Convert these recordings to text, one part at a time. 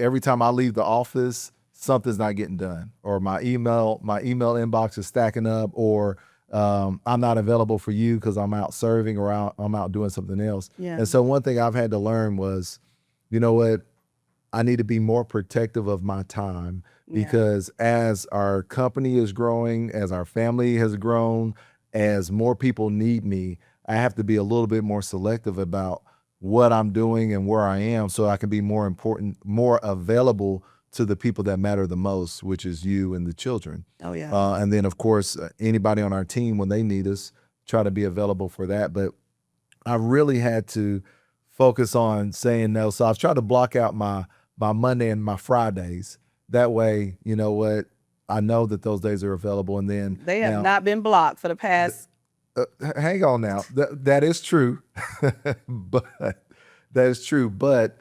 every time I leave the office, something's not getting done, or my email inbox is stacking up, or I'm not available for you because I'm out serving, or I'm out doing something else. Yeah. And so one thing I've had to learn was, you know what, I need to be more protective of my time, because as our company is growing, as our family has grown, as more people need me, I have to be a little bit more selective about what I'm doing and where I am, so I can be more available to the people that matter the most, which is you and the children. Oh, yeah. And then, of course, anybody on our team, when they need us, try to be available for that. But I really had to focus on saying no. So I've tried to block out my Monday and my Fridays. That way, you know what, I know that those days are available. And then They have not been blocked for the past. hang on now. That is true. But that is true. But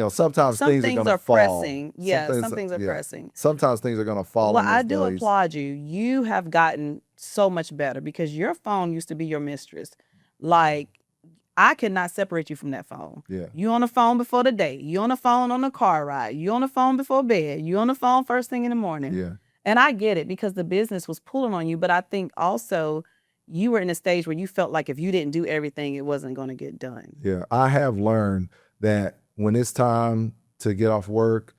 sometimes Some things are things going to are fall. pressing. Yeah, some things are pressing. Sometimes things are going to fall. Well, on I those do days. applaud you. You have gotten so much better, because your phone used to be your mistress. Like, I could not separate you from that phone. Yeah. You on the phone before the date. You on the phone on the car ride. You on the phone before bed. You on the phone first thing in the morning. Yeah. And I get it, because the business was pulling on you. But I think also you were in a stage where you felt like if you didn't do everything, it wasn't going to get done. Yeah. I have learned that when it's time to get off work,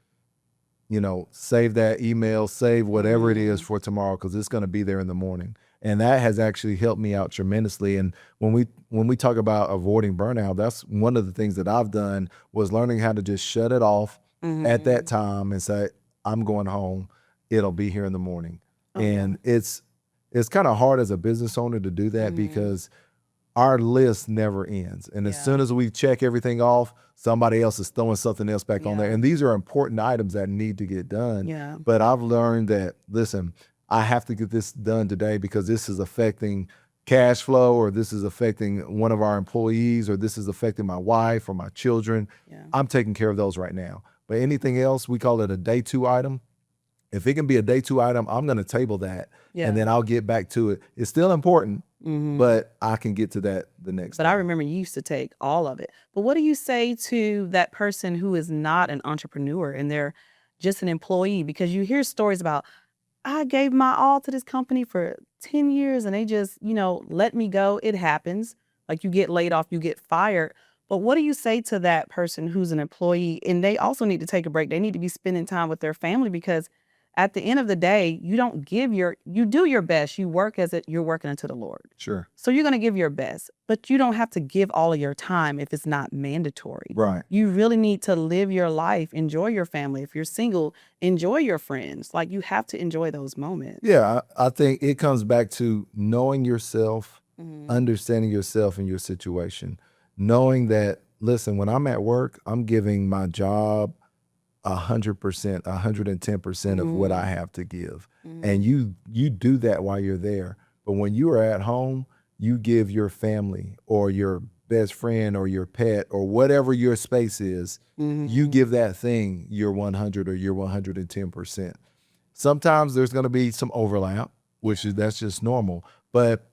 save that email, save whatever it is for tomorrow, because it's going to be there in the morning. And that has actually helped me out tremendously. And when we talk about avoiding burnout, that's one of the things that I've done, was learning how to just shut it off at that time and say, I'm going home. It'll be here in the morning. Okay. And it's kind of hard as a business owner to do that, because our list never ends. And as soon as we check everything off, somebody else is throwing something else back on there. And these are important items that need to get done. Yeah. But I've learned that, listen, I have to get this done today, because this is affecting cash flow, or this is affecting one of our employees, or this is affecting my wife or my children. Yeah. I'm taking care of those right now. But anything else, we call it a day 2 item. If it can be a day 2 item, I'm going to table that, and then I'll get back to it. It's still important, but I can get to that the next But time. I remember you used to take all of it. But what do you say to that person who is not an entrepreneur and they're just an employee? Because you hear stories about, I gave my all to this company for 10 years and they just, let me go. It happens. Like, you get laid off, you get fired. But what do you say to that person who's an employee, and they also need to take a break? They need to be spending time with their family, because at the end of the day, you do your best. You work as you're working unto the Lord. Sure. So you're going to give your best, but you don't have to give all of your time if it's not mandatory. Right. You really need to live your life, enjoy your family. If you're single, enjoy your friends. Like, you have to enjoy those moments. Yeah, I think it comes back to knowing yourself, understanding yourself and your situation, knowing that, listen, when I'm at work, I'm giving my job 100%, 110% of what I have to give. And you do that while you're there. But when you are at home, you give your family or your best friend or your pet or whatever your space is, you give that thing your 100 or your 110%. Sometimes there's going to be some overlap, that's just normal. But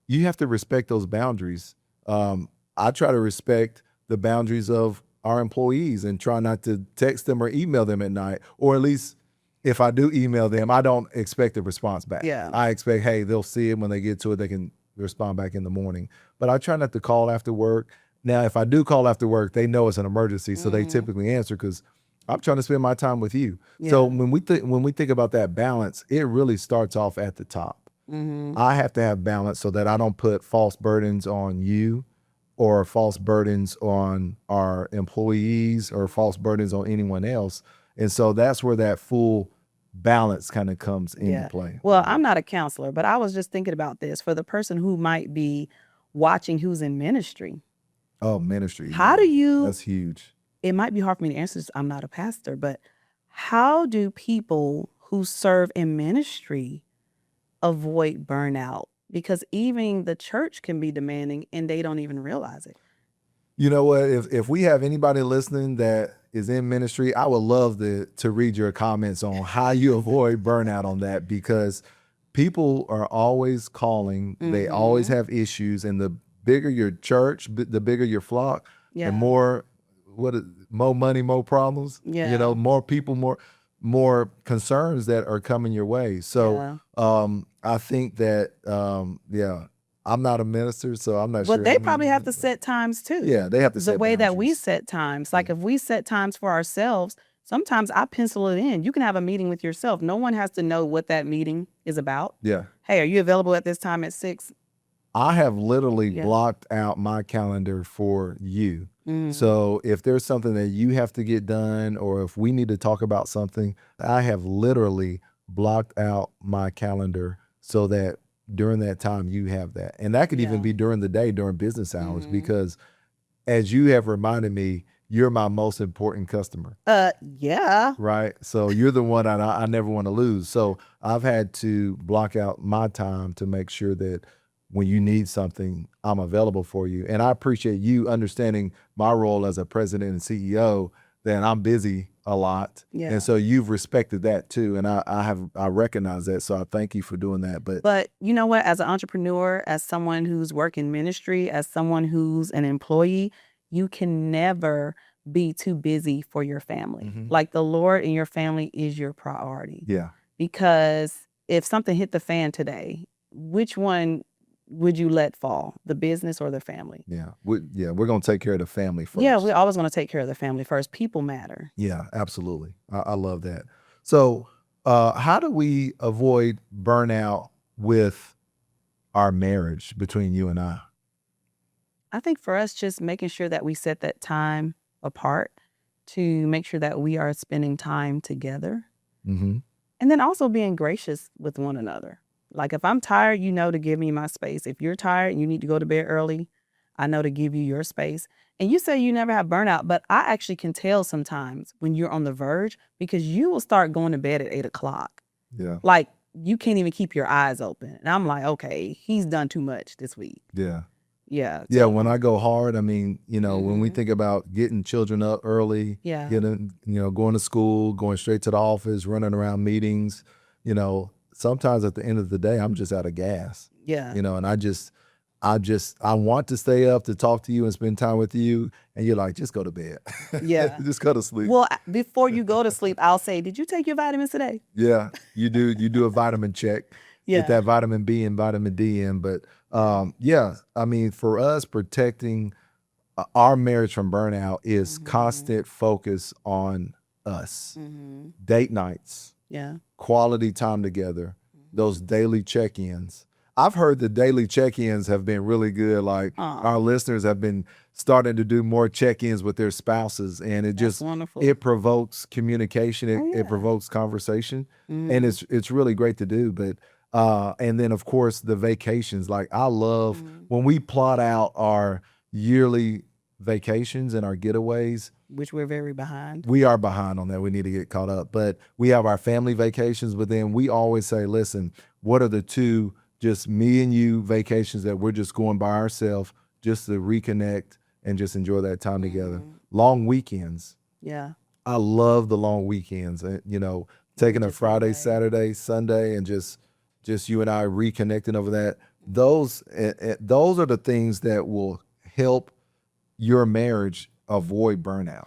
you have to respect those boundaries. I try to respect the boundaries of our employees and try not to text them or email them at night, or at least if I do email them, I don't expect a response back. Yeah. I expect, hey, they'll see it when they get to it. They can respond back in the morning. But I try not to call after work. Now, if I do call after work, they know it's an emergency, so they typically answer, because I'm trying to spend my time with you. Yeah. So when we think about that balance, it really starts off at the top. I have to have balance so that I don't put false burdens on you, or false burdens on our employees, or false burdens on anyone else. And so that's where that full balance kind of comes into play. Well, I'm not a counselor, but I was just thinking about this for the person who might be watching who's in ministry. Oh, ministry. How do you... That's huge. It might be hard for me to answer this. I'm not a pastor, but how do people who serve in ministry avoid burnout? Because even the church can be demanding and they don't even realize it. You know what? If we have anybody listening that is in ministry, I would love to read your comments on how you avoid burnout on that, because people are always calling. They always have issues. And the bigger your church, the bigger your flock, the more more money, more problems. Yeah. More people, more concerns that are coming your way. So I think that I'm not a minister, so I'm not sure. But they probably have to set times too. Yeah, they have to The set way that we boundaries. set times. Like if we set times for ourselves, sometimes I pencil it in. You can have a meeting with yourself. No one has to know what that meeting is about. Yeah. Hey, are you available at this time at 6? I have literally blocked out my calendar for you. So if there's something that you have to get done, or if we need to talk about something, I have literally blocked out my calendar so that during that time you have that. And that could even be during the day, during business hours, because as you have reminded me, you're my most important customer. Yeah. Right. So you're the one I never want to lose. So I've had to block out my time to make sure that when you need something, I'm available for you. And I appreciate you understanding my role as a president and CEO, that I'm busy a lot. Yeah. And so you've respected that too. And I recognize that. So I thank you for doing that. But you know what? As an entrepreneur, as someone who's working ministry, as someone who's an employee, you can never be too busy for your family. Like the Lord and your family is your priority. Yeah. Because if something hit the fan today, which one would you let fall, the business or the family? Yeah. We're going to take care of the family first. Yeah, we're always going to take care of the family first. People matter. Yeah, absolutely. I love that. So how do we avoid burnout with our marriage between you and I? I think for us, just making sure that we set that time apart to make sure that we are spending time together. And then also being gracious with one another. Like if I'm tired, you know to give me my space. If you're tired and you need to go to bed early, I know to give you your space. And you say you never have burnout, but I actually can tell sometimes when you're on the verge, because you will start going to bed at 8 o'clock. Yeah. Like you can't even keep your eyes open. And I'm like, okay, he's done too much this week. Yeah. Yeah. Yeah. When I go hard, I mean, when we think about getting children up early, getting, going to school, going straight to the office, running around meetings, sometimes at the end of the day, I'm just out of gas. Yeah. And I want to stay up to talk to you and spend time with you. And you're like, just go to bed. Yeah. Just go to sleep. Well, before you go to sleep, I'll say, did you take your vitamins today? Yeah, you do. You do a vitamin check. Get that vitamin B and vitamin D in. But I mean, for us, protecting our marriage from burnout is constant focus on us. Date nights. Yeah. Quality time together. Those daily check-ins. I've heard the daily check-ins have been really good. Like our listeners have been starting to do more check-ins with their spouses, and That's wonderful. it provokes communication. It provokes conversation, and it's really great to do. But and then of course the vacations. Like I love when we plot out our yearly vacations and our getaways. Which we're very behind. We are behind on that. We need to get caught up. But we have our family vacations, but then we always say, listen, what are the two just me and you vacations that we're just going by ourselves just to reconnect and just enjoy that time together? Long weekends. Yeah. I love the long weekends. Taking a Friday, Saturday, Sunday, and just you and I reconnecting over that. Those are the things that will help your marriage avoid burnout.